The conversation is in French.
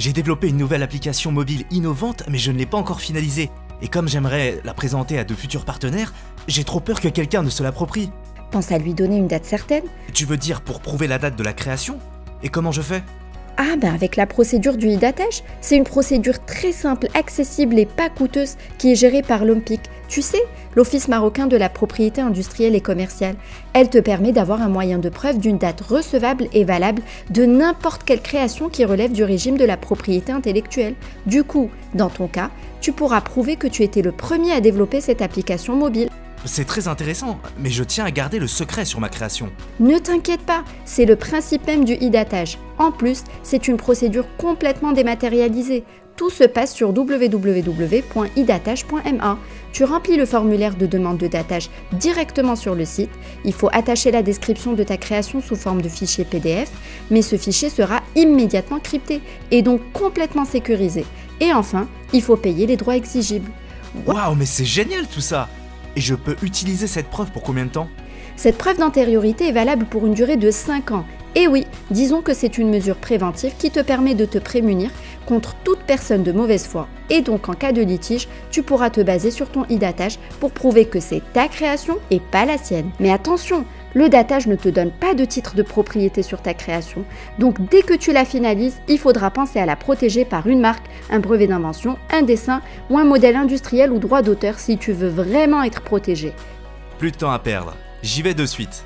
J'ai développé une nouvelle application mobile innovante, mais je ne l'ai pas encore finalisée. Et comme j'aimerais la présenter à de futurs partenaires, j'ai trop peur que quelqu'un ne se l'approprie. Pense à lui donner une date certaine. Tu veux dire pour prouver la date de la création? Et comment je fais? Ah ben avec la procédure du e-datage, c'est une procédure très simple, accessible et pas coûteuse qui est gérée par l'OMPIC. Tu sais, l'Office marocain de la propriété industrielle et commerciale. Elle te permet d'avoir un moyen de preuve d'une date recevable et valable de n'importe quelle création qui relève du régime de la propriété intellectuelle. Du coup, dans ton cas, tu pourras prouver que tu étais le premier à développer cette application mobile. C'est très intéressant, mais je tiens à garder le secret sur ma création. Ne t'inquiète pas, c'est le principe même du e-datage. En plus, c'est une procédure complètement dématérialisée. Tout se passe sur www.idatage.ma. Tu remplis le formulaire de demande de datage directement sur le site. Il faut attacher la description de ta création sous forme de fichier PDF, mais ce fichier sera immédiatement crypté et donc complètement sécurisé. Et enfin, il faut payer les droits exigibles. Waouh, mais c'est génial tout ça! Et je peux utiliser cette preuve pour combien de temps? Cette preuve d'antériorité est valable pour une durée de 5 ans. Et oui, disons que c'est une mesure préventive qui te permet de te prémunir contre toute personne de mauvaise foi. Et donc en cas de litige, tu pourras te baser sur ton e-datage pour prouver que c'est ta création et pas la sienne. Mais attention, le datage ne te donne pas de titre de propriété sur ta création. Donc dès que tu la finalises, il faudra penser à la protéger par une marque, un brevet d'invention, un dessin ou un modèle industriel ou droit d'auteur si tu veux vraiment être protégé. Plus de temps à perdre, j'y vais de suite.